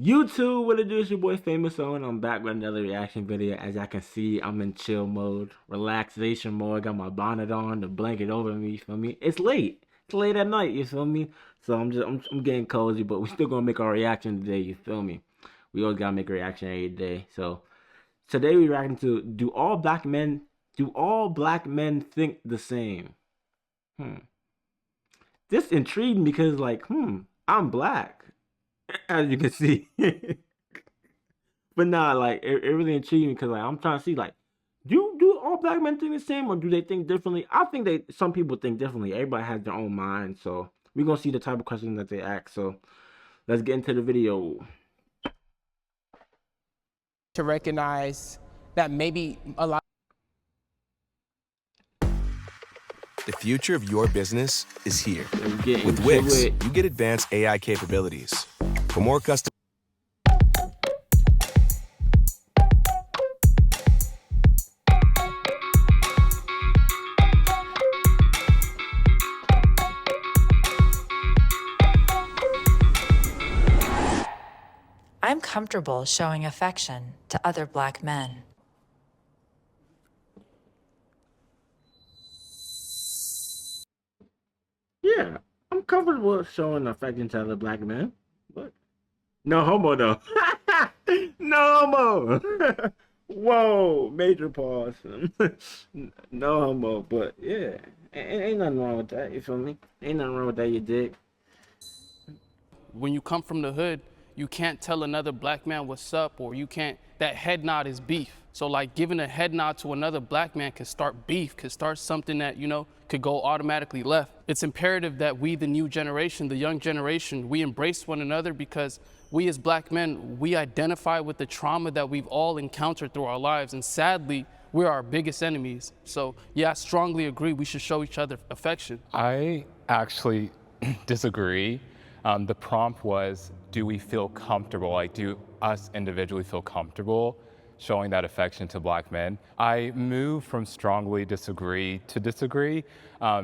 YouTube, what it do? It's your boy FamousO, and I'm back with another reaction video. As y'all can see, I'm in chill mode, relaxation mode. Got my bonnet on, the blanket over me. You feel me? It's late. It's late at night. You feel me? So I'm getting cozy, but we still gonna make our reaction today. You feel me? We always gotta make a reaction every day. So today we reacting to do all black men think the same? Hmm. This intrigued me because I'm black, as you can see. But nah, like it really intrigued me because I'm trying to see do all black men think the same or do they think differently? I think some people think differently. Everybody has their own mind, so we're gonna see the type of questions that they ask. So let's get into the video. To recognize that maybe a lot. The future of your business is here. With Into Wix, it. you get advanced AI capabilities. For more custom. I'm comfortable showing affection to other black men. Yeah, I'm comfortable showing affection to other black men. But no homo though. No homo. Whoa, major pause. No homo, but yeah, ain't nothing wrong with that. You feel me? Ain't nothing wrong with that. You dig? When you come from the hood, you can't tell another black man what's up, or you can't, that head nod is beef. So like giving a head nod to another black man can start beef, could start something that, could go automatically left. It's imperative that we, the new generation, the young generation, we embrace one another because we as black men, we identify with the trauma that we've all encountered through our lives. And sadly, we're our biggest enemies. So yeah, I strongly agree we should show each other affection. I actually disagree. The prompt was, do we feel comfortable? Like, do us individually feel comfortable showing that affection to black men? I move from strongly disagree to disagree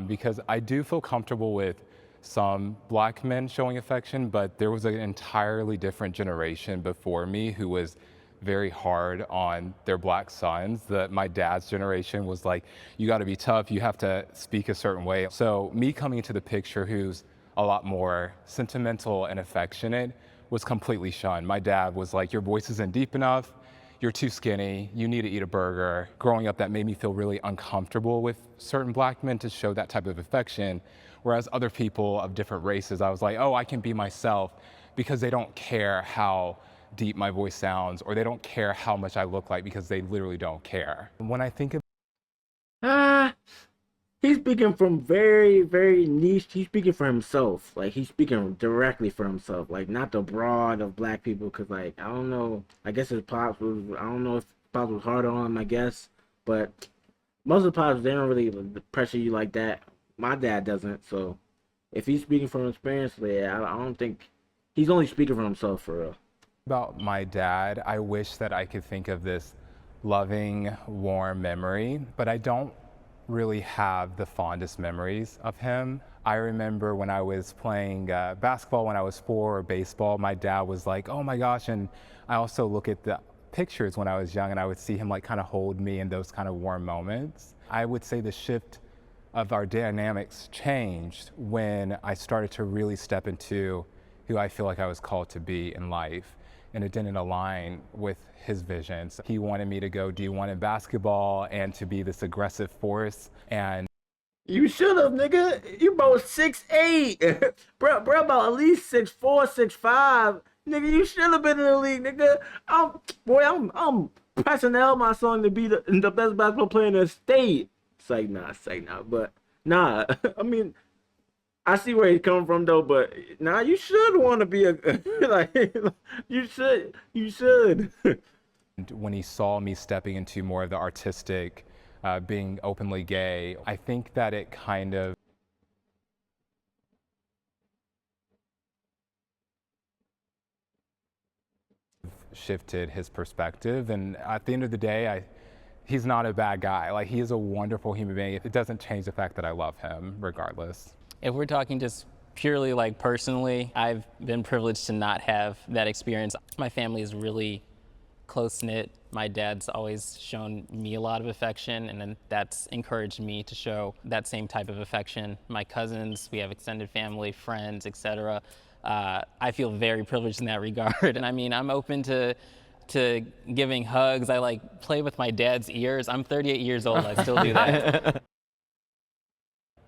because I do feel comfortable with some black men showing affection, but there was an entirely different generation before me who was very hard on their black sons. My dad's generation was like, you got to be tough, you have to speak a certain way. So me coming into the picture who's a lot more sentimental and affectionate was completely shunned. My dad was like, your voice isn't deep enough, you're too skinny, you need to eat a burger. Growing up, that made me feel really uncomfortable with certain black men to show that type of affection. Whereas other people of different races, I was like, oh, I can be myself, because they don't care how deep my voice sounds, or they don't care how much I look like, because they literally don't care. When I think of He's speaking from very, very niche. He's speaking for himself. Like, he's speaking directly for himself. Like, not the broad of black people. Because, like, I don't know. I guess his pops was, I don't know if pops was harder on him, I guess. But most of the pops, they don't really pressure you like that. My dad doesn't. So, if he's speaking from experience, yeah, I don't think he's only speaking for himself, for real. About my dad, I wish that I could think of this loving, warm memory, but I don't really have the fondest memories of him. I remember when I was playing basketball when I was 4, or baseball, my dad was like, oh my gosh, and I also look at the pictures when I was young and I would see him like kind of hold me in those kind of warm moments. I would say the shift of our dynamics changed when I started to really step into who I feel like I was called to be in life, and it didn't align with his visions. He wanted me to go D1 in basketball and to be this aggressive force. And You should have, nigga. You about 6'8". bro, about at least 6'4", 6'5". Nigga, you should have been in the league, nigga. I'm pressing L my song to be the best basketball player in the state. Say nah. But nah, I mean, I see where he's coming from though, but nah, you should want to be a like you should. when he saw me stepping into more of the artistic, being openly gay, I think that it kind of shifted his perspective. And at the end of the day, he's not a bad guy. Like, he is a wonderful human being. It doesn't change the fact that I love him regardless. If we're talking just Purely like personally, I've been privileged to not have that experience. My family is really close-knit. My dad's always shown me a lot of affection, and then that's encouraged me to show that same type of affection. My cousins, we have extended family, friends, etc. I feel very privileged in that regard. And I mean, I'm open to giving hugs. I like play with my dad's ears. I'm 38 years old, I still do that.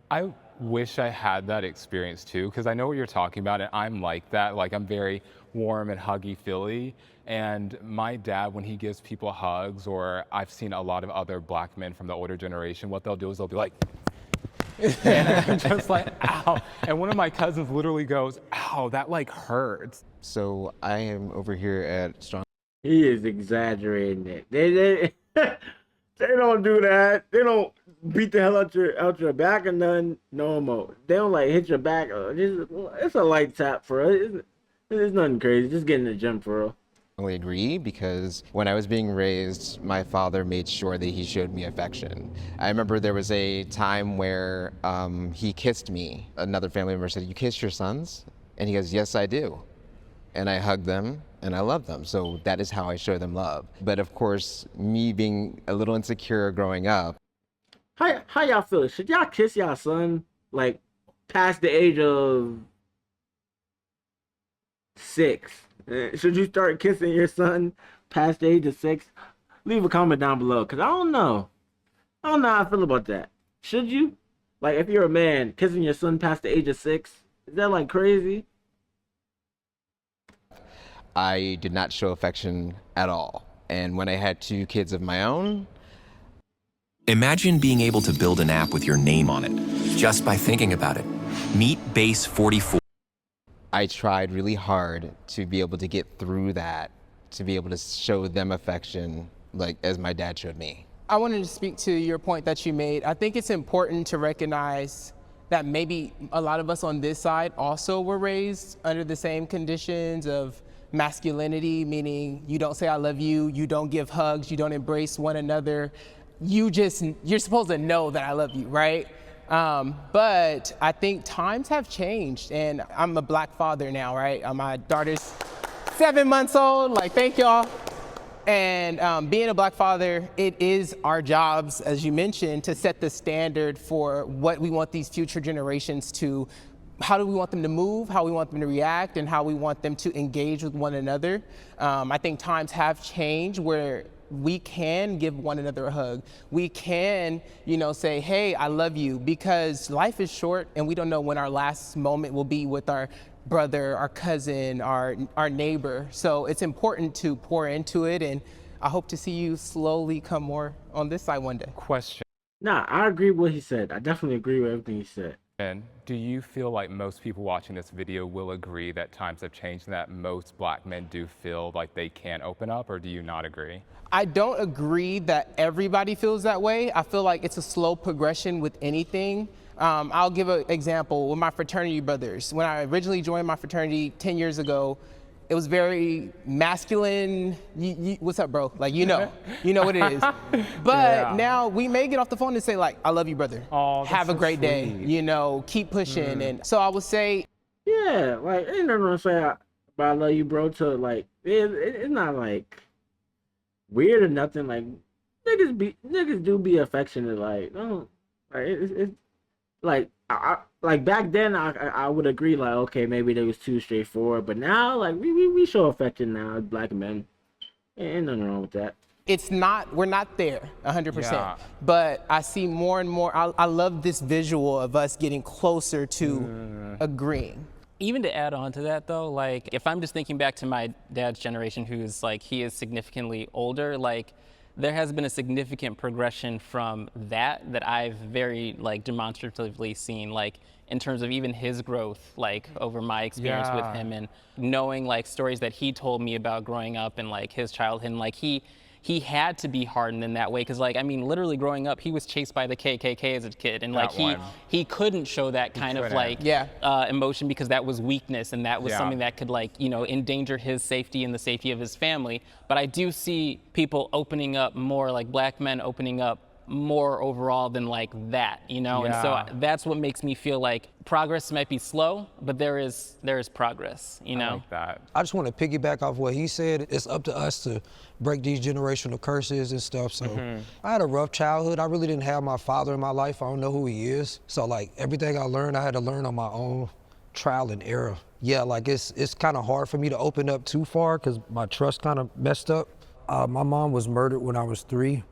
I wish I had that experience too, because I know what you're talking about, and I'm like that. Like, I'm very warm and huggy-feely. And my dad, when he gives people hugs, or I've seen a lot of other black men from the older generation, what they'll do is they'll be like, and I'm just like, ow. And one of my cousins literally goes, ow, that like hurts. So I am over here at Strong. He is exaggerating it. They don't do that. They don't beat the hell out your back or nothing. No more. They don't like hit your back. It's a light tap for us. It's nothing crazy. Just get in the gym for real. I agree, because when I was being raised, my father made sure that he showed me affection. I remember there was a time where he kissed me. Another family member said, "You kiss your sons?" And he goes, "Yes, I do." And I hug them and I love them. So that is how I show them love. But of course, me being a little insecure growing up. How y'all feel? Should y'all kiss y'all son like past the age of 6? Should you start kissing your son past the age of 6? Leave a comment down below, because I don't know how I feel about that. Should you? Like, if you're a man, kissing your son past the age of 6, is that like crazy? I did not show affection at all. And when I had 2 kids of my own. Imagine being able to build an app with your name on it, just by thinking about it. Meet Base 44. I tried really hard to be able to get through that, to be able to show them affection, like as my dad showed me. I wanted to speak to your point that you made. I think it's important to recognize that maybe a lot of us on this side also were raised under the same conditions of masculinity, meaning you don't say I love you, you don't give hugs, you don't embrace one another. You're supposed to know that I love you, right? But I think times have changed, and I'm a black father now, right? My daughter's 7 months old, like, thank y'all. And being a black father, it is our jobs, as you mentioned, to set the standard for what we want these future generations to, how do we want them to move, how we want them to react, and how we want them to engage with one another. I think times have changed where we can give one another a hug. We can, say, hey, I love you, because life is short and we don't know when our last moment will be with our brother, our cousin, our neighbor. So it's important to pour into it, and I hope to see you slowly come more on this side one day. Question. Nah, I agree with what he said. I definitely agree with everything he said. And do you feel like most people watching this video will agree that times have changed and that most black men do feel like they can open up, or do you not agree? I don't agree that everybody feels that way. I feel like it's a slow progression with anything. I'll give an example with my fraternity brothers. When I originally joined my fraternity 10 years ago, it was very masculine. What's up, bro? Like, you know what it is. But now we may get off the phone and say, like, I love you, brother. Oh, have a great day. Keep pushing. And so I would say, yeah, like, ain't nothing to say but I love you, bro. To like, it's not like weird or nothing. Like, niggas do be affectionate. Like, don't, like, it's like, like back then I would agree, like, okay, maybe they was too straightforward, but now, like, we show affection now as black men. Ain't nothing wrong with that. we're not there 100%, Yeah. but I see more and more. I love this visual of us getting closer to agreeing. Even to add on to that though, like if I'm just thinking back to my dad's generation, who's like, he is significantly older, like there has been a significant progression from that I've very like demonstratively seen, like in terms of even his growth, like over my experience with him, and knowing like stories that he told me about growing up and like his childhood, and like he had to be hardened in that way, because like, I mean, literally growing up, he was chased by the KKK as a kid, and like he couldn't show that kind of like emotion, because that was weakness, and that was something that could like, endanger his safety and the safety of his family. But I do see people opening up more, like black men opening up more overall than like that, you know? And so that's what makes me feel like progress might be slow, but there is progress, you know? I like that. I just want to piggyback off what he said. It's up to us to break these generational curses and stuff. So I had a rough childhood. I really didn't have my father in my life. I don't know who he is. So like everything I learned, I had to learn on my own trial and error. Yeah, like it's kind of hard for me to open up too far because my trust kind of messed up. My mom was murdered when I was 3.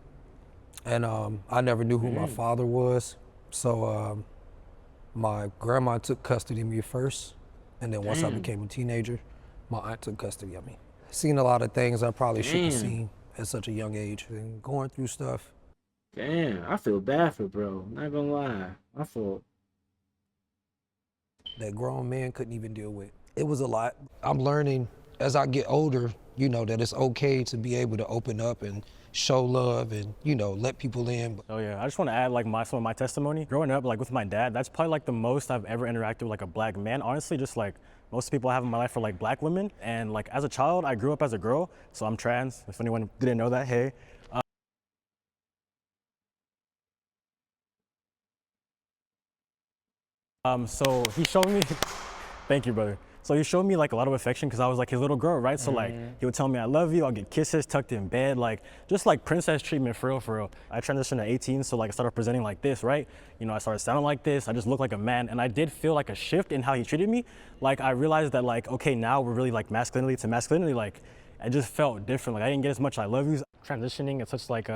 And I never knew who my father was. So my grandma took custody of me first. And then once I became a teenager, my aunt took custody of me. Seen a lot of things I probably shouldn't have seen at such a young age and going through stuff. Damn, I feel bad for bro. Not gonna lie. I feel That grown man couldn't even deal with. It was a lot. I'm learning as I get older, you know, that it's okay to be able to open up and show love and, you know, let people in. Oh yeah, I just want to add like some of my testimony. Growing up like with my dad, that's probably like the most I've ever interacted with like a black man. Honestly, just like most people I have in my life are like black women. And like as a child, I grew up as a girl, so I'm trans. If anyone didn't know that, hey. So he showed me, thank you, brother. So he showed me like a lot of affection because I was like his little girl, right? So like he would tell me I love you, I'll get kisses tucked in bed, like just like princess treatment for real, for real. I transitioned at 18, so like I started presenting like this, right? You know, I started sounding like this, I just looked like a man, and I did feel like a shift in how he treated me. Like I realized that like, okay, now we're really like masculinity to masculinity, like it just felt different. Like I didn't get as much I love yous. Transitioning at such like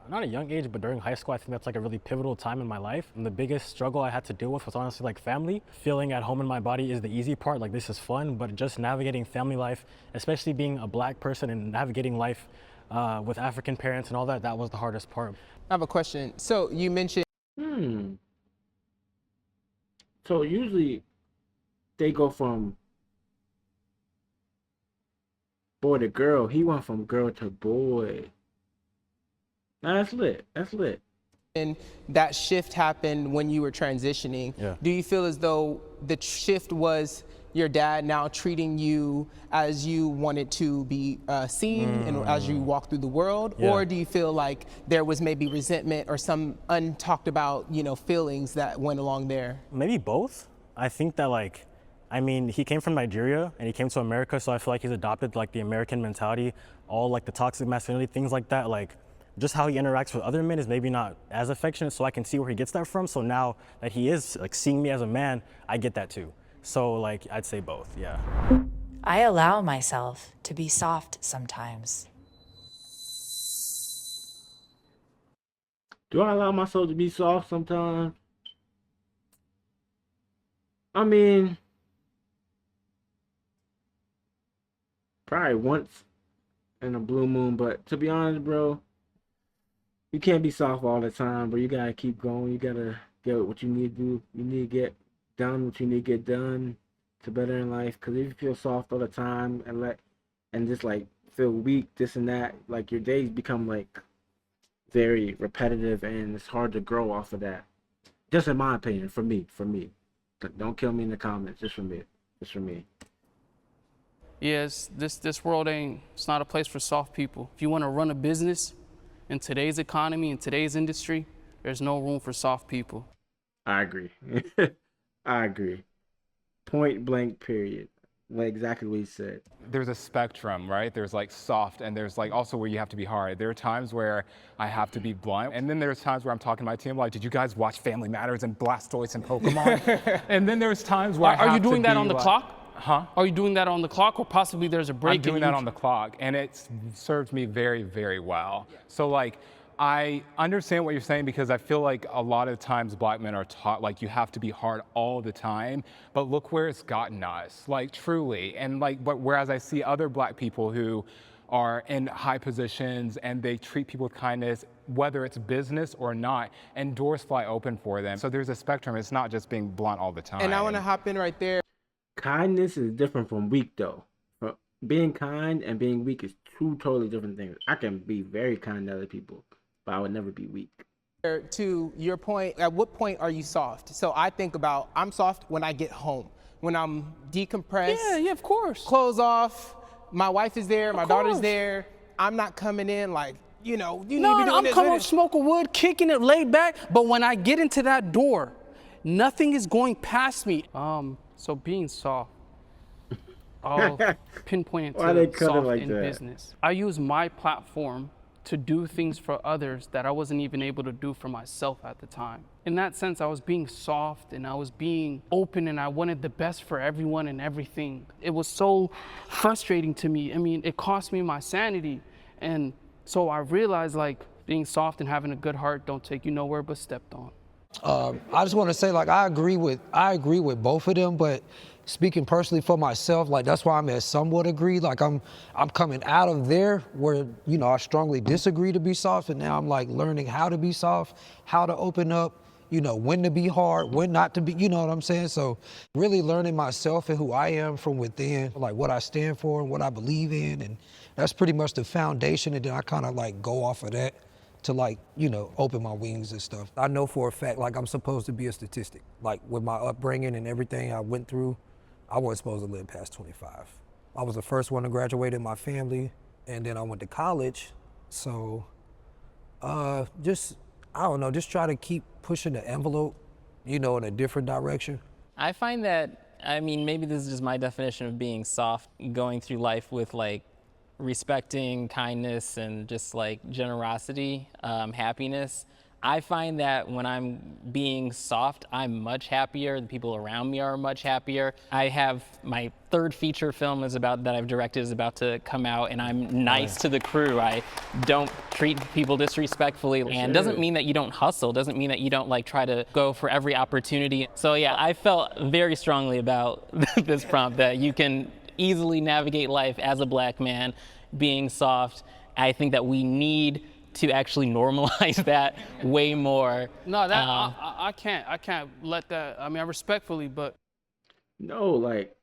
not a young age, but during high school, I think that's like a really pivotal time in my life. And the biggest struggle I had to deal with was honestly like family. Feeling at home in my body is the easy part, like this is fun, but just navigating family life, especially being a black person and navigating life with African parents and all that, that was the hardest part. I have a question. So you mentioned. So usually they go from boy to girl. He went from girl to boy. Nah, that's lit. That's lit. And that shift happened when you were transitioning. Yeah. Do you feel as though the shift was your dad now treating you as you wanted to be seen and as you walk through the world? Yeah. Or do you feel like there was maybe resentment or some untalked about, you know, feelings that went along there? Maybe both. I think that like, I mean, he came from Nigeria and he came to America, so I feel like he's adopted like the American mentality, all like the toxic masculinity, things like that. Like, just how he interacts with other men is maybe not as affectionate, so I can see where he gets that from. So now that he is like seeing me as a man, I get that too. So like, I'd say both, yeah. I allow myself to be soft sometimes. Do I allow myself to be soft sometimes? I mean, probably once in a blue moon, but to be honest, bro, you can't be soft all the time, but you gotta keep going. You gotta get what you need to do. You need to get done what you need to get done to better in life. Because if you feel soft all the time and just like feel weak, this and that, like your days become like very repetitive, and it's hard to grow off of that. Just in my opinion, for me. Don't kill me in the comments. Just for me. Yes, this world it's not a place for soft people. If you want to run a business in today's economy, in today's industry, there's no room for soft people. I agree. I agree. Point blank, period. Like exactly what he said. There's a spectrum, right? There's like soft, and there's like also where you have to be hard. There are times where I have to be blunt, and then there's times where I'm talking to my team like, did you guys watch Family Matters and Blastoise and Pokemon? And then there's times where Are you doing that on the clock? Huh? Are you doing that on the clock, or possibly there's a break? I'm doing that on the clock, and it's served me very, very well. So like, I understand what you're saying, because I feel like a lot of times black men are taught like you have to be hard all the time, but look where it's gotten us, like truly. And like, but whereas I see other black people who are in high positions and they treat people with kindness, whether it's business or not, and doors fly open for them. So there's a spectrum. It's not just being blunt all the time. And I want to hop in right there. Kindness is different from weak, though. Being kind and being weak is two totally different things. I can be very kind to other people, but I would never be weak. To your point, at what point are you soft? So I think about, I'm soft when I get home, when I'm decompressed. Yeah, of course. Clothes off, my wife is there, my daughter's there. I'm not coming in like you know, you No, need to be doing I'm this. coming smoking wood, kicking it, laid back. But when I get into that door, nothing is going past me. So being soft, I'll pinpoint Why they it to cut it soft like in that? business. I use my platform to do things for others that I wasn't even able to do for myself at the time. In that sense, I was being soft and I was being open and I wanted the best for everyone and everything. It was so frustrating to me. I mean, it cost me my sanity. And so I realized like being soft and having a good heart don't take you nowhere but stepped on. I just want to say, like, I agree with both of them, but speaking personally for myself, like, that's why I'm at somewhat agree. Like, I'm coming out of there where, you know, I strongly disagree to be soft, and now I'm like learning how to be soft, how to open up, you know, when to be hard, when not to be, you know what I'm saying? So really learning myself and who I am from within, like what I stand for and what I believe in, and that's pretty much the foundation, and then I kind of like go off of that to, like, you know, open my wings and stuff. I know for a fact, like, I'm supposed to be a statistic. Like, with my upbringing and everything I went through, I wasn't supposed to live past 25. I was the first one to graduate in my family, and then I went to college. So, just, I don't know, just try to keep pushing the envelope, you know, in a different direction. I find that, I mean, maybe this is just my definition of being soft, going through life with like respecting, kindness, and just like generosity, happiness. I find that when I'm being soft, I'm much happier. The people around me are much happier. I have my third feature film that I've directed is about to come out, and I'm nice to the crew. I don't treat people disrespectfully, and doesn't mean that you don't hustle. Doesn't mean that you don't like try to go for every opportunity. So yeah, I felt very strongly about this prompt that you can easily navigate life as a black man, being soft. I think that we need to actually normalize that way more. No, that I can't let that. I mean, I respectfully, but No, like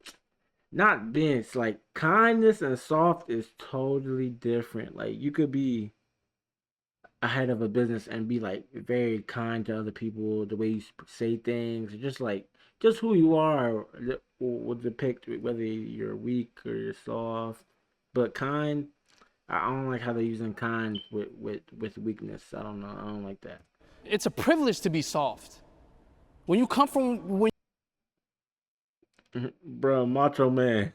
not being like kindness and soft is totally different. Like you could be ahead of a business and be like very kind to other people, the way you say things, just like just who you are will depict whether you're weak or you're soft. But kind, I don't like how they're using kind with weakness. I don't know. I don't like that. it's a privilege to be soft. When you come from Bro, macho man.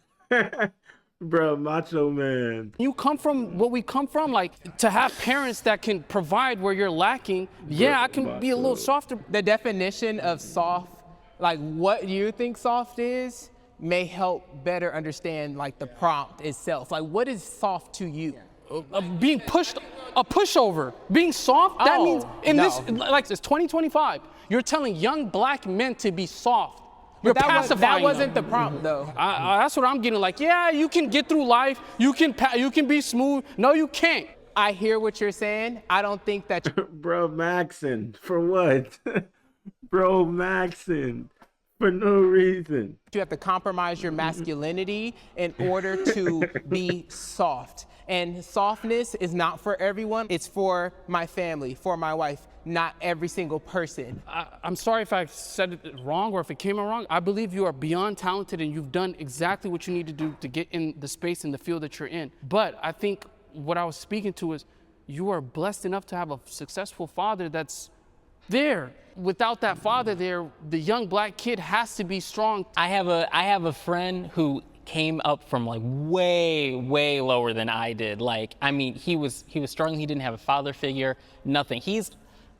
Bro, macho man. you come from what we come from, like to have parents that can provide where you're lacking, yeah, I can be a little softer. The definition of soft, like what you think soft is, may help better understand like the prompt itself. Like what is soft to you? Being pushed, a pushover. Being soft, that Oh, means in no. this, like it's 2025, you're telling young black men to be soft. You're pacifying that wasn't them. the prompt though. That's what I'm getting. Like, yeah, you can get through life. You can be smooth. No, you can't. I hear what you're saying. I don't think that Bro, Maxon. For what? Bro, Maxon. For no reason. you have to compromise your masculinity in order to be soft. And softness is not for everyone. It's for my family, for my wife, not every single person. I'm sorry if I said it wrong or if it came out wrong. I believe you are beyond talented and you've done exactly what you need to do to get in the space and the field that you're in. But I think what I was speaking to is you are blessed enough to have a successful father that's there. Without that father there, the young black kid has to be strong. I have a friend who came up from like way lower than I did. Like, I mean, he was struggling. He didn't have a father figure, nothing. He's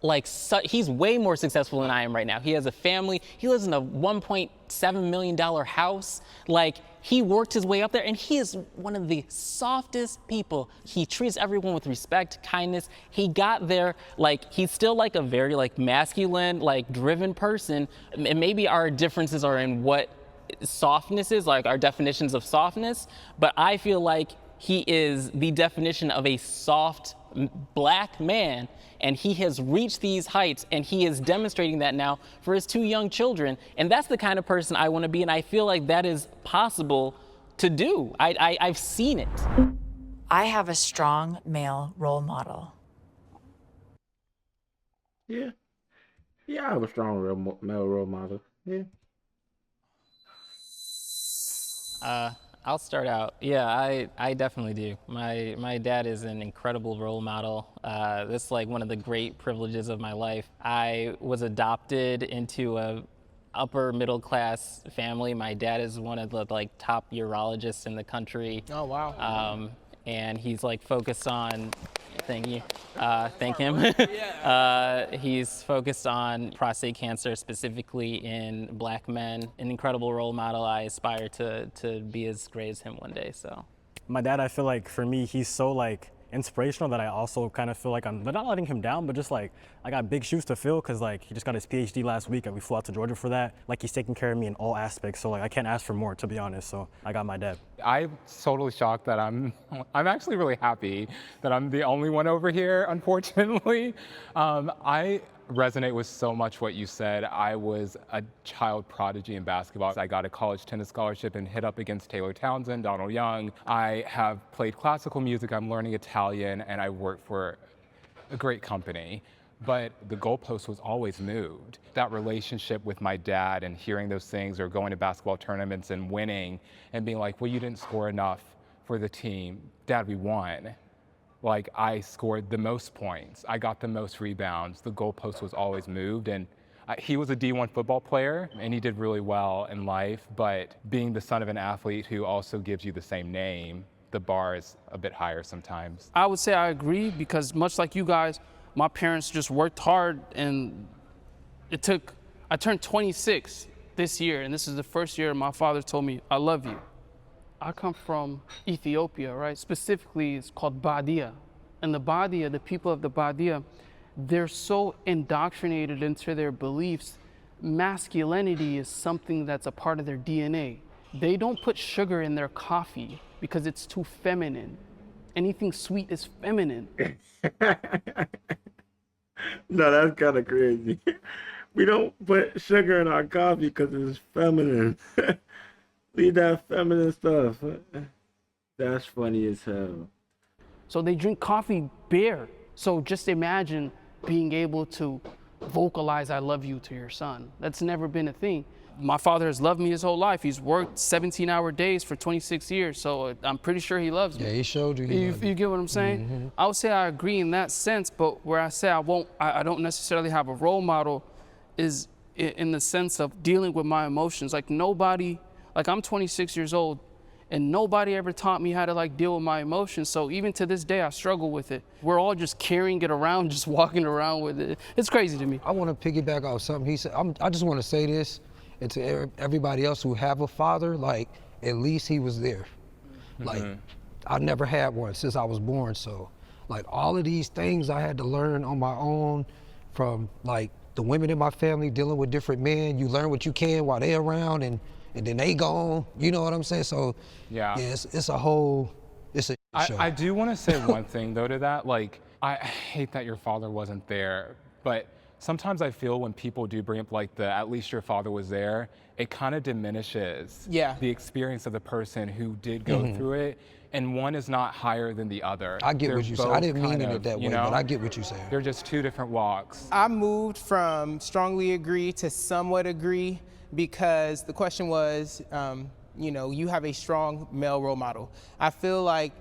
way more successful than I am right now. He has a family. He lives in a $1.7 million house. Like, he worked his way up there, and he is one of the softest people. He treats everyone with respect, kindness. He got there, like, he's still like a very like masculine, like driven person. And maybe our differences are in what softness is, like our definitions of softness. But I feel like he is the definition of a soft black man, and he has reached these heights, and he is demonstrating that now for his two young children. And that's the kind of person I want to be, and I feel like that is possible to do. I've seen it. I have a strong male role model. Yeah. Yeah, I have a strong male role model. Yeah. I'll start out. Yeah, I definitely do. My dad is an incredible role model. That's like one of the great privileges of my life. I was adopted into a upper middle class family. My dad is one of the like top urologists in the country. Oh, wow. And he's like focused on, thank you, thank him. He's focused on prostate cancer, specifically in black men. An incredible role model. I aspire to be as great as him one day, so. My dad, I feel like for me, he's so like inspirational that I also kind of feel like I'm not letting him down, but just like I got big shoes to fill because like he just got his PhD last week and we flew out to Georgia for that. Like he's taking care of me in all aspects, so like I can't ask for more, to be honest. So I got my dad. I'm totally shocked that I'm actually really happy that I'm the only one over here, unfortunately. I resonate with so much what you said. I was a child prodigy in basketball. I got a college tennis scholarship and hit up against Taylor Townsend, Donald Young. I have played classical music, I'm learning Italian, and I work for a great company. But the goalpost was always moved. That relationship with my dad and hearing those things or going to basketball tournaments and winning and being like, well, you didn't score enough for the team. Dad, we won. Like I scored the most points. I got the most rebounds. The goalpost was always moved. And he was a D1 football player and he did really well in life, but being the son of an athlete who also gives you the same name, the bar is a bit higher sometimes. I would say I agree because much like you guys, my parents just worked hard and I turned 26 this year and this is the first year my father told me, I love you. I come from Ethiopia, right? Specifically, it's called Badia. And the Badia, the people of the Badia, they're so indoctrinated into their beliefs. Masculinity is something that's a part of their DNA. They don't put sugar in their coffee because it's too feminine. Anything sweet is feminine. No, that's kind of crazy. We don't put sugar in our coffee because it's feminine. Leave that feminine stuff. That's funny as hell. So they drink coffee bare. So just imagine being able to vocalize I love you to your son. That's never been a thing. My father has loved me his whole life. He's worked 17-hour days for 26 years, so I'm pretty sure he loves me. Yeah, he showed you. You get what I'm saying? Mm-hmm. I would say I agree in that sense, but where I say I don't necessarily have a role model is in the sense of dealing with my emotions. Like nobody, like I'm 26 years old and nobody ever taught me how to like deal with my emotions. So even to this day, I struggle with it. We're all just carrying it around, just walking around with it. It's crazy to me. I want to piggyback off something he said. I just want to say this, and to everybody else who have a father, like at least he was there. Mm-hmm. Like I never had one since I was born. So like all of these things I had to learn on my own from like the women in my family dealing with different men. You learn what you can while they're around and then they gone, you know what I'm saying? So yeah it's a whole, it's a show. I do want to say one thing though to that, like I hate that your father wasn't there, but sometimes I feel when people do bring up like the at least your father was there, it kind of diminishes the experience of the person who did go through it, and one is not higher than the other. I get what you said. I didn't mean it that way, but I get what you're saying. They're just two different walks. I moved from strongly agree to somewhat agree because the question was, you have a strong male role model. I feel like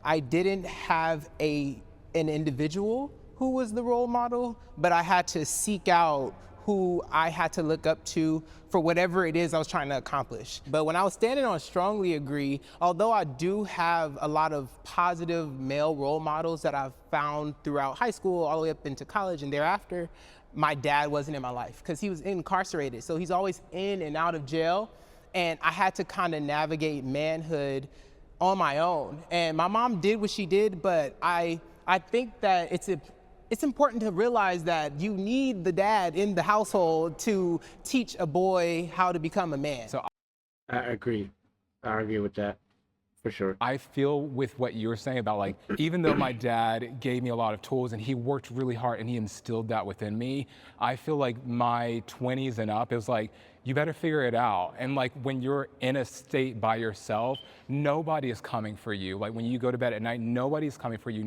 I didn't have an individual who was the role model, but I had to seek out who I had to look up to for whatever it is I was trying to accomplish. But when I was standing on strongly agree, although I do have a lot of positive male role models that I've found throughout high school, all the way up into college and thereafter, my dad wasn't in my life because he was incarcerated. So he's always in and out of jail. And I had to kind of navigate manhood on my own. And my mom did what she did, but I think that it's important to realize that you need the dad in the household to teach a boy how to become a man. So I agree. I agree with that, for sure. I feel with what you were saying about like, even though my dad gave me a lot of tools and he worked really hard and he instilled that within me, I feel like my 20s and up, it was like, you better figure it out. And like when you're in a state by yourself, nobody is coming for you. Like when you go to bed at night, nobody's coming for you.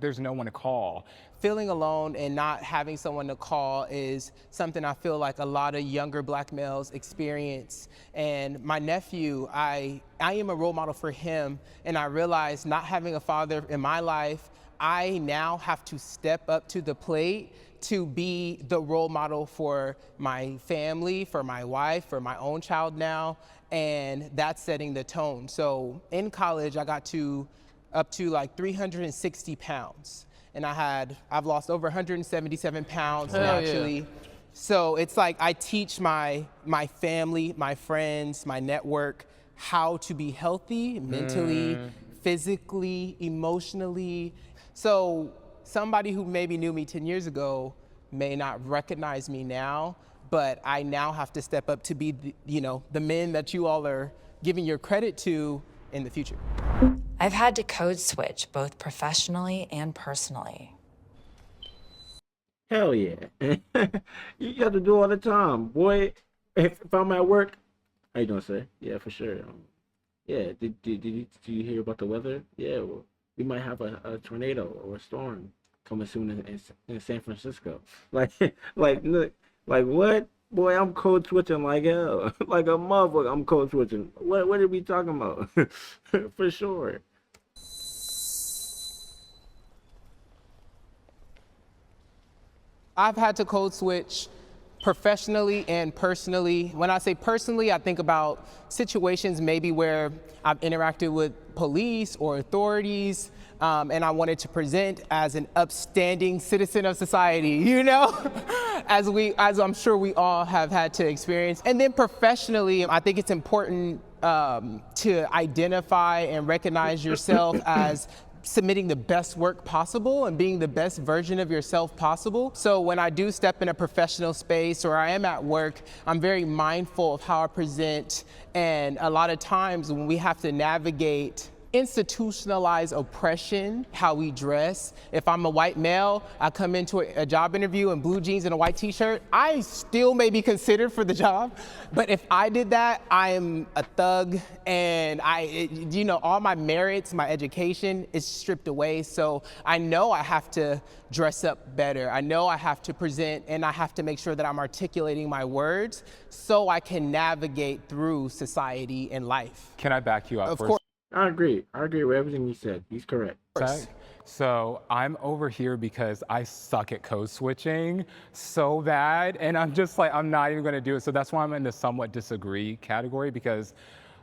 There's no one to call. Feeling alone and not having someone to call is something I feel like a lot of younger black males experience. And my nephew, I am a role model for him, and I realized not having a father in my life, I now have to step up to the plate to be the role model for my family, for my wife, for my own child now, and that's setting the tone. So in college, I got up to like 360 pounds. And I've lost over 177 pounds naturally. So it's like I teach my family, my friends, my network how to be healthy mentally, physically, emotionally. So somebody who maybe knew me 10 years ago may not recognize me now, but I now have to step up to be the men that you all are giving your credit to in the future. I've had to code switch both professionally and personally. Hell yeah. You have to do all the time. Boy, if I'm at work, how you doing, sir? Yeah, for sure. Yeah, did you hear about the weather? Yeah, well, we might have a tornado or a storm coming soon in San Francisco. Like look, like what? Boy, I'm code switching like hell. Like a motherfucker, I'm code switching. What are we talking about? For sure. I've had to code switch professionally and personally. When I say personally, I think about situations maybe where I've interacted with police or authorities, and I wanted to present as an upstanding citizen of society, as I'm sure we all have had to experience. And then professionally, I think it's important to identify and recognize yourself as submitting the best work possible and being the best version of yourself possible. So when I do step in a professional space or I am at work, I'm very mindful of how I present. And a lot of times when we have to navigate institutionalized oppression, how we dress. If I'm a white male, I come into a job interview in blue jeans and a white t-shirt, I still may be considered for the job. But if I did that, I am a thug, and all my merits, my education is stripped away. So I know I have to dress up better. I know I have to present, and I have to make sure that I'm articulating my words so I can navigate through society and life. Can I back you up? Of course. I agree with everything he said. He's correct. So I'm over here because I suck at code switching so bad, and I'm just like, I'm not even gonna do it. So that's why I'm in the somewhat disagree category, because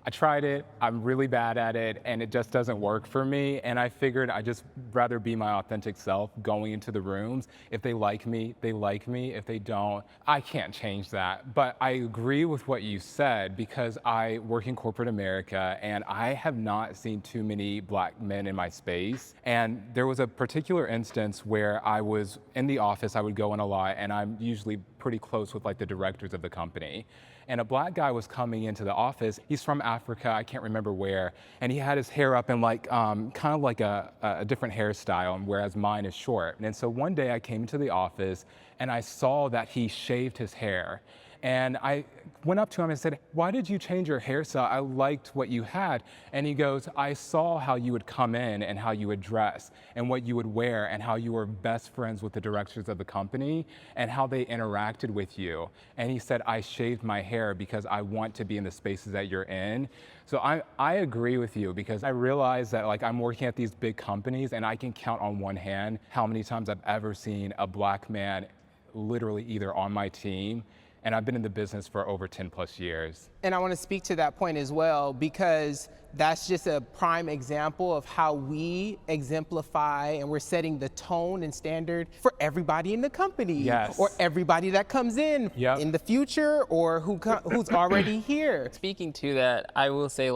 I tried it, I'm really bad at it, and it just doesn't work for me. And I figured I'd just rather be my authentic self going into the rooms. If they like me, they like me. If they don't, I can't change that. But I agree with what you said, because I work in corporate America, and I have not seen too many black men in my space. And there was a particular instance where I was in the office, I would go in a lot, and I'm usually pretty close with like the directors of the company. And a black guy was coming into the office. He's from Africa, I can't remember where. And he had his hair up in like, kind of like a different hairstyle, whereas mine is short. And so one day I came into the office and I saw that he shaved his hair. And I went up to him and said, "Why did you change your hairstyle? I liked what you had." And he goes, "I saw how you would come in and how you would dress and what you would wear and how you were best friends with the directors of the company and how they interacted with you." And he said, "I shaved my hair because I want to be in the spaces that you're in." So I agree with you, because I realize that like I'm working at these big companies, and I can count on one hand how many times I've ever seen a black man literally either on my team. And I've been in the business for over 10 plus years. And I want to speak to that point as well, because that's just a prime example of how we exemplify and we're setting the tone and standard for everybody in the company. Yes. Or everybody that comes in in the future, or who's already here. Speaking to that, I will say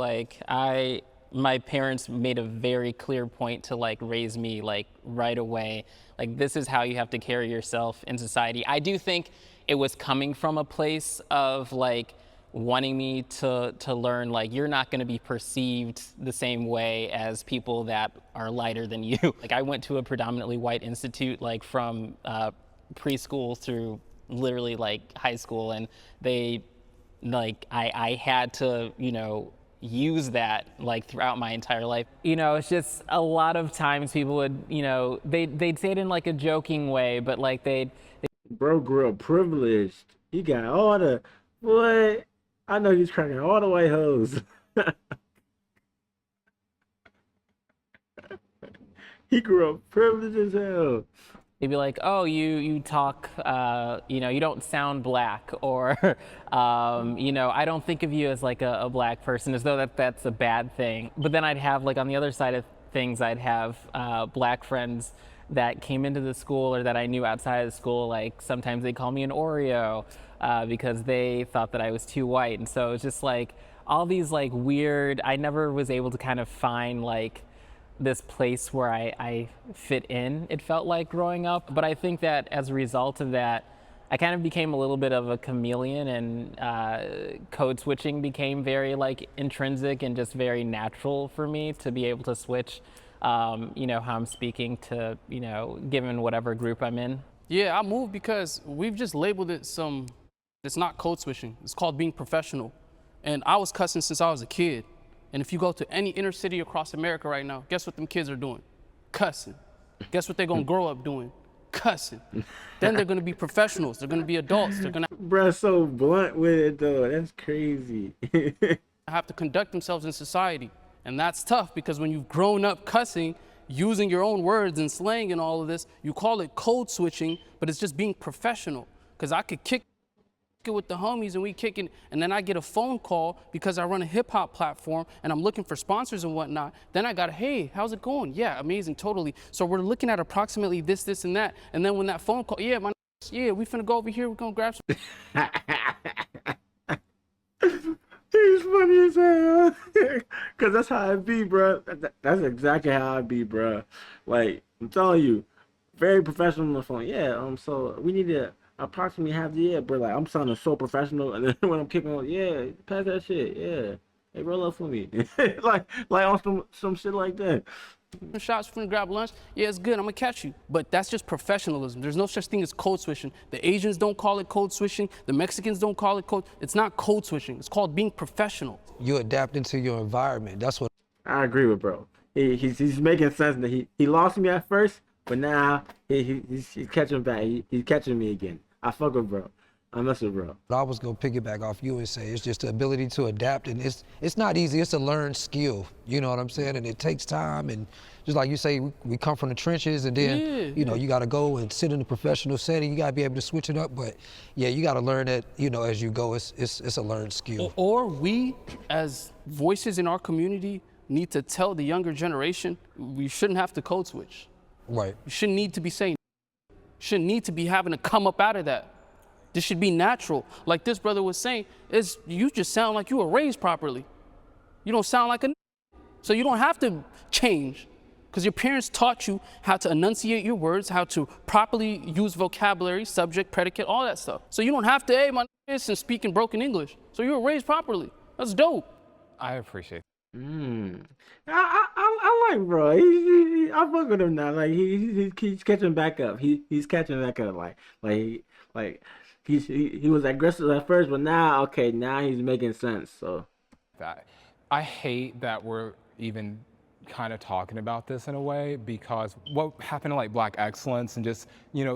my parents made a very clear point to like raise me like right away. Like, this is how you have to carry yourself in society. I do think it was coming from a place of like wanting me to learn like you're not going to be perceived the same way as people that are lighter than you. Like, I went to a predominantly white institute, like from preschool through literally like high school, and they like I had to, use that like throughout my entire life. It's just a lot of times people would, they'd say it in like a joking way, but like Bro grew up privileged. He got all the boy. I know he's cracking all the white hoes. He grew up privileged as hell. they'd be like, oh, you talk, you don't sound black, or, I don't think of you as like a black person, as though that's a bad thing. But then I'd have, like, on the other side of things, I'd have black friends that came into the school or that I knew outside of the school. Like, sometimes they call me an Oreo because they thought that I was too white. And so it's just like all these like weird, I never was able to kind of find like this place where I fit in, it felt like, growing up. But I think that as a result of that, I kind of became a little bit of a chameleon, and code switching became very like intrinsic and just very natural for me to be able to switch, how I'm speaking to, given whatever group I'm in. Yeah, I moved because we've just labeled it it's not code switching. It's called being professional. And I was cussing since I was a kid. And if you go to any inner city across America right now, guess what them kids are doing? Cussing. Guess what they're gonna grow up doing? Cussing. Then they're gonna be professionals. They're gonna be adults. They're gonna Bruh, so blunt with it though. That's crazy. have to conduct themselves in society. And that's tough because when you've grown up cussing, using your own words and slang and all of this, you call it code switching, but it's just being professional. Because I could kick it with the homies and we kicking, and then I get a phone call because I run a hip hop platform and I'm looking for sponsors and whatnot. Then I got, hey, how's it going? Yeah, amazing, totally. So we're looking at approximately this, and that. And then when that phone call, yeah, we finna go over here, we're gonna grab some. He's funny as hell. Cause that's how I be, bro. That's exactly how I be, bro. Like, I'm telling you, very professional on the phone. Yeah, so we need to approximately half the year, bro. Like, I'm sounding so professional, and then when I'm kicking on, yeah, pass that shit, yeah. Hey, roll up for me. like on some shit like that. Shots from grab lunch. Yeah, it's good. I'm gonna catch you. But that's just professionalism. There's no such thing as code switching. The Asians don't call it code switching. The Mexicans don't call it code. It's not code switching. It's called being professional. You adapt into your environment. That's what I agree with bro. He's making sense that he lost me at first, but now he's catching back. He's catching me again. I fuck with bro. I mess with bro. I was gonna piggyback off you and say it's just the ability to adapt, and it's not easy. It's a learned skill. You know what I'm saying? And it takes time. And just like you say, we come from the trenches, and then you got to go and sit in a professional setting. You got to be able to switch it up. But yeah, you got to learn it. As you go, it's a learned skill. Or we, as voices in our community, need to tell the younger generation we shouldn't have to code switch. Right. You shouldn't need to be saying. Shouldn't need to be having to come up out of that. This should be natural. Like this brother was saying, you just sound like you were raised properly. You don't sound like a. So you don't have to change, because your parents taught you how to enunciate your words, how to properly use vocabulary, subject, predicate, all that stuff. So you don't have to, hey, my and speak in broken English. So you were raised properly. That's dope. I appreciate I like bro. I fuck with him now. Like he's catching back up. He's catching back up. Like he was aggressive at first, but now he's making sense. So that. I hate that we're even kind of talking about this in a way, because what happened to like Black excellence and just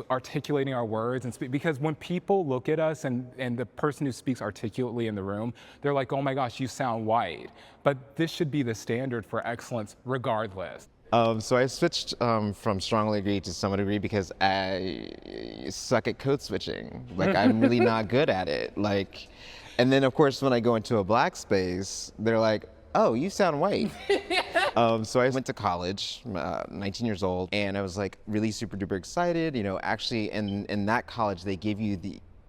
articulating our words and speak, because when people look at us and the person who speaks articulately in the room, they're like, oh my gosh, you sound white. But this should be the standard for excellence regardless. So I switched from strongly agree to somewhat agree because I suck at code switching. Like, I'm really not good at it. Like, and then of course when I go into a Black space, they're like, oh, you sound white. So I went to college, 19 years old, and I was like really super duper excited. Actually in that college they give you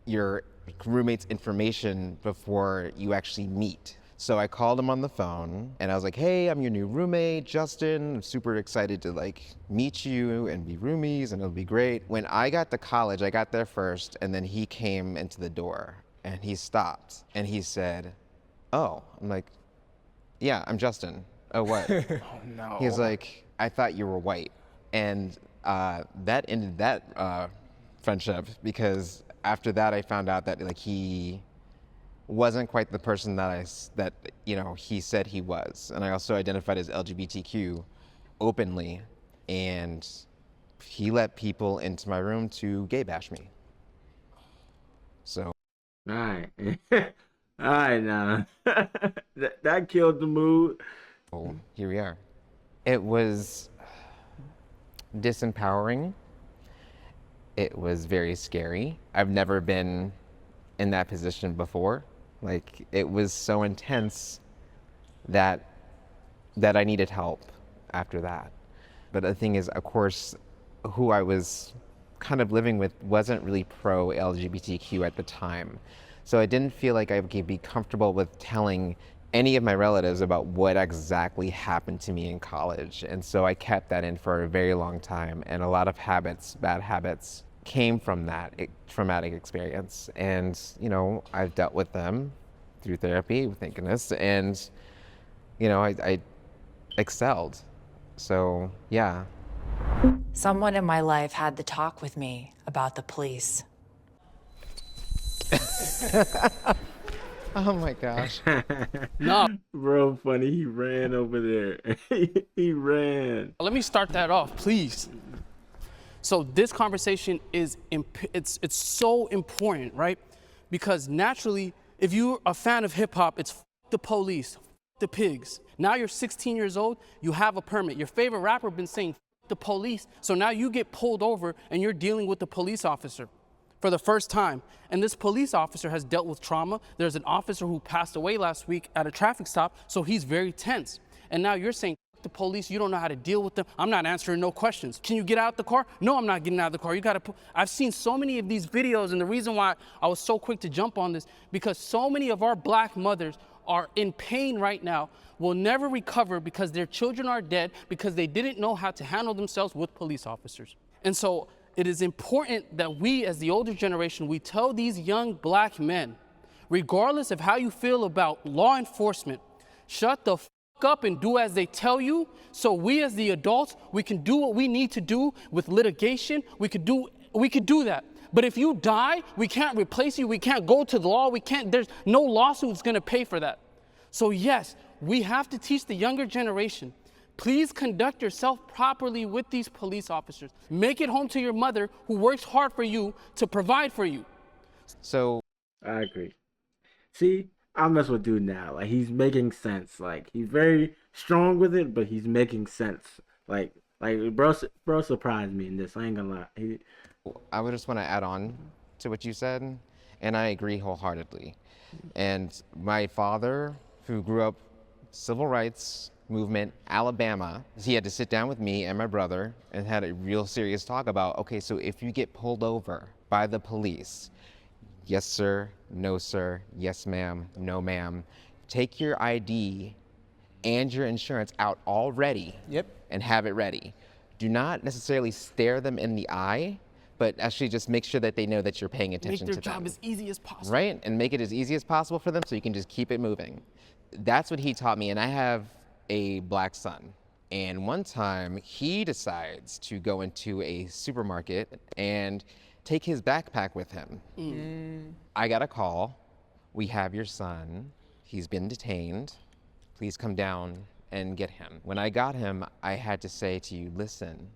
your roommate's information before you actually meet. So I called him on the phone and I was like, hey, I'm your new roommate, Justin. I'm super excited to like meet you and be roomies, and it'll be great. When I got to college, I got there first, and then he came into the door and he stopped and he said, oh. I'm like, yeah, I'm Justin. Oh, what? Oh no. He's like, I thought you were white. And that ended that friendship, because after that I found out that like he wasn't quite the person that he said he was. And I also identified as LGBTQ openly, and he let people into my room to gay bash me. So. All right. All right, now. that killed the mood. Oh, here we are. It was disempowering. It was very scary. I've never been in that position before. Like, it was so intense that I needed help after that. But the thing is, of course, who I was kind of living with wasn't really pro LGBTQ at the time. So I didn't feel like I could be comfortable with telling any of my relatives about what exactly happened to me in college. And so I kept that in for a very long time. And a lot of bad habits, came from that traumatic experience. And, I've dealt with them through therapy, thank goodness. And, I excelled. So, yeah. Someone in my life had the talk with me about the police. Oh my gosh. No. Bro, funny. He ran over there. He ran. Let me start that off, please. So this conversation is it's so important, right? Because naturally, if you're a fan of hip hop, it's the police, the pigs. Now you're 16 years old, you have a permit. Your favorite rapper been saying the police. So now you get pulled over and you're dealing with the police officer for the first time. And this police officer has dealt with trauma. There's an officer who passed away last week at a traffic stop, so he's very tense. And now you're saying the police, you don't know how to deal with them. I'm not answering no questions. Can you get out the car? No, I'm not getting out of the car. You gotta I've seen so many of these videos, and the reason why I was so quick to jump on this, because so many of our black mothers are in pain right now, will never recover because their children are dead because they didn't know how to handle themselves with police officers. And so it is important that we, as the older generation, we tell these young black men, regardless of how you feel about law enforcement, shut the up and do as they tell you, so we as the adults, we can do what we need to do with litigation. We could do that. But if you die, we can't replace you. We can't go to the law. There's no lawsuit that's gonna pay for that. So yes, we have to teach the younger generation, please conduct yourself properly with these police officers. Make it home to your mother who works hard for you to provide for you. So I agree. See, I mess with dude now. Like, he's making sense. Like, he's very strong with it, but he's making sense. Like bro surprised me in this. I ain't gonna lie. I would just want to add on to what you said, and I agree wholeheartedly. And my father, who grew up civil rights movement, Alabama, he had to sit down with me and my brother and had a real serious talk about, okay, so if you get pulled over by the police, yes, sir, no, sir, yes, ma'am, no, ma'am. Take your ID and your insurance out already. Yep. And have it ready. Do not necessarily stare them in the eye, but actually just make sure that they know that you're paying attention to them. Make their job as easy as possible. Right? And make it as easy as possible for them so you can just keep it moving. That's what he taught me, and I have a black son. And one time, he decides to go into a supermarket and take his backpack with him. I got a call. We have your son. He's been detained. Please come down and get him. When I got him, I had to say to you, listen,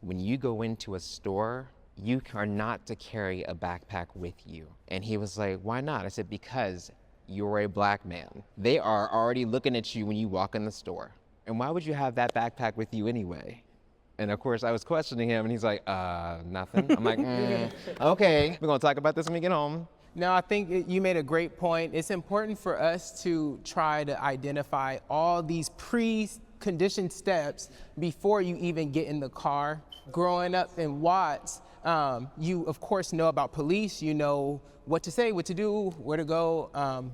when you go into a store, you are not to carry a backpack with you. And he was like, why not? I said, because you're a black man. They are already looking at you when you walk in the store. And why would you have that backpack with you anyway? And of course, I was questioning him, and he's like, nothing. I'm like, okay, we're gonna talk about this when we get home. No, I think you made a great point. It's important for us to try to identify all these preconditioned steps before you even get in the car. Growing up in Watts, you of course know about police, you know what to say, what to do, where to go.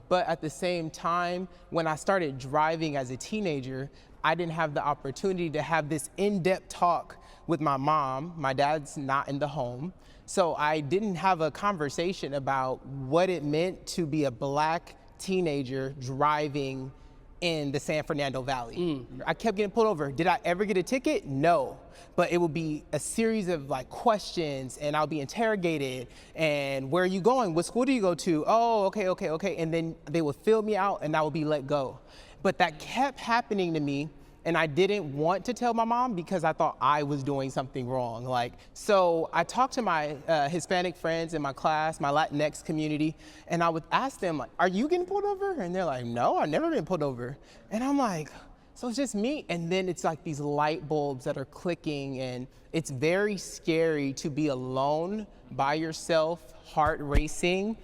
But at the same time, when I started driving as a teenager, I didn't have the opportunity to have this in-depth talk with my mom. My dad's not in the home. So I didn't have a conversation about what it meant to be a black teenager driving in the San Fernando Valley. I kept getting pulled over. Did I ever get a ticket? No. But it would be a series of like questions, and I'll be interrogated. And where are you going? What school do you go to? Oh, okay. And then they would fill me out and I would be let go. But that kept happening to me. And I didn't want to tell my mom because I thought I was doing something wrong. So I talked to my Hispanic friends in my class, my Latinx community, and I would ask them, like, are you getting pulled over? And they're like, no, I've never been pulled over. And I'm like, so it's just me? And then it's like these light bulbs that are clicking, and it's very scary to be alone by yourself, heart racing,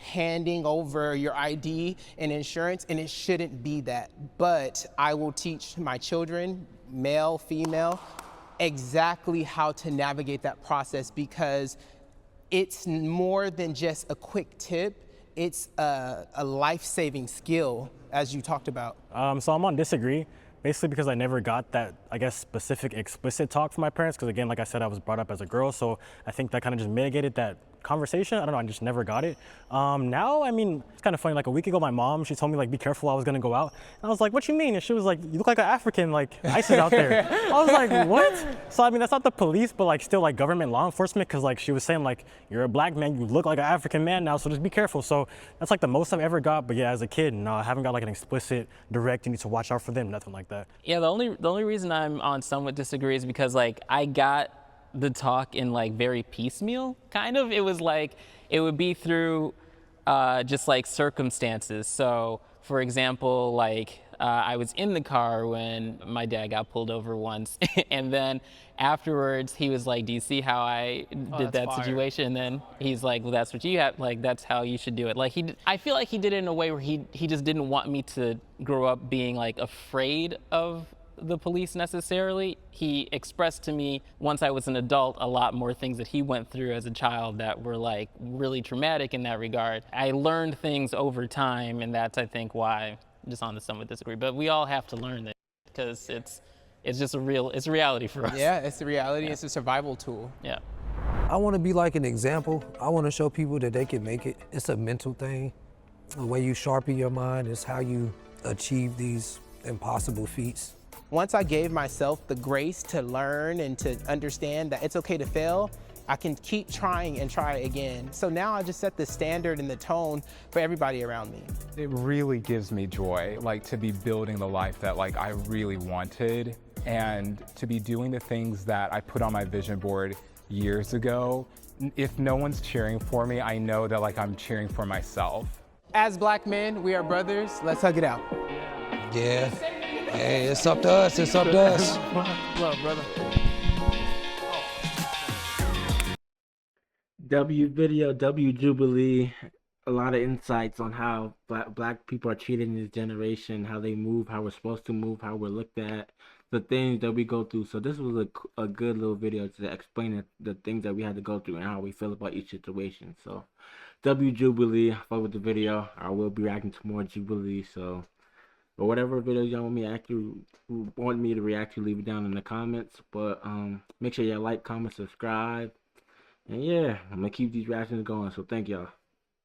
handing over your ID and insurance, and it shouldn't be that. But I will teach my children, male, female, exactly how to navigate that process, because it's more than just a quick tip. It's a life-saving skill, as you talked about. So I'm on disagree, basically because I never got that, I guess, specific explicit talk from my parents, because again, like I said, I was brought up as a girl, so I think that kind of just mitigated that conversation. I don't know, I just never got it. Now, I mean, it's kind of funny, like a week ago, my mom, she told me like, be careful, I was gonna go out. And I was like, what you mean? And she was like, you look like an African, like ICE is out there. I was like, what? So I mean, that's not the police, but like still like government law enforcement, because like she was saying like, you're a black man, you look like an African man now, so just be careful. So that's like the most I've ever got. But yeah, as a kid, no, I haven't got like an explicit direct, you need to watch out for them, nothing like that. Yeah, the only reason I'm on somewhat disagree is because like I got the talk in like very piecemeal, kind of. It was like, it would be through just like circumstances. So for example, like I was in the car when my dad got pulled over once and then afterwards he was like, do you see how I did that situation? And then he's like, well, that's what you have, like that's how you should do it. Like I feel like he did it in a way where he just didn't want me to grow up being like afraid of the police necessarily. He expressed to me once I was an adult a lot more things that he went through as a child that were like really traumatic in that regard. I learned things over time, and that's I think why I'm just on the somewhat disagree. But we all have to learn that because it's just it's a reality for us. Yeah, it's a reality. Yeah. It's a survival tool. Yeah. I want to be like an example. I want to show people that they can make it. It's a mental thing. The way you sharpen your mind is how you achieve these impossible feats. Once I gave myself the grace to learn and to understand that it's okay to fail, I can keep trying and try again. So now I just set the standard and the tone for everybody around me. It really gives me joy, like to be building the life that like I really wanted, and to be doing the things that I put on my vision board years ago. If no one's cheering for me, I know that like I'm cheering for myself. As black men, we are brothers. Let's hug it out. Yeah. Hey, it's up to us. It's up to us. Love, brother. W Jubilee, a lot of insights on how black people are treated in this generation, how they move, how we're supposed to move, how we're looked at, the things that we go through. So this was a good little video to explain the things that we had to go through and how we feel about each situation. So W Jubilee, fuck with the video. I will be reacting to more Jubilee. So, or whatever videos y'all want me to react to, leave it down in the comments. But make sure y'all like, comment, subscribe. And yeah, I'm gonna keep these reactions going. So thank y'all.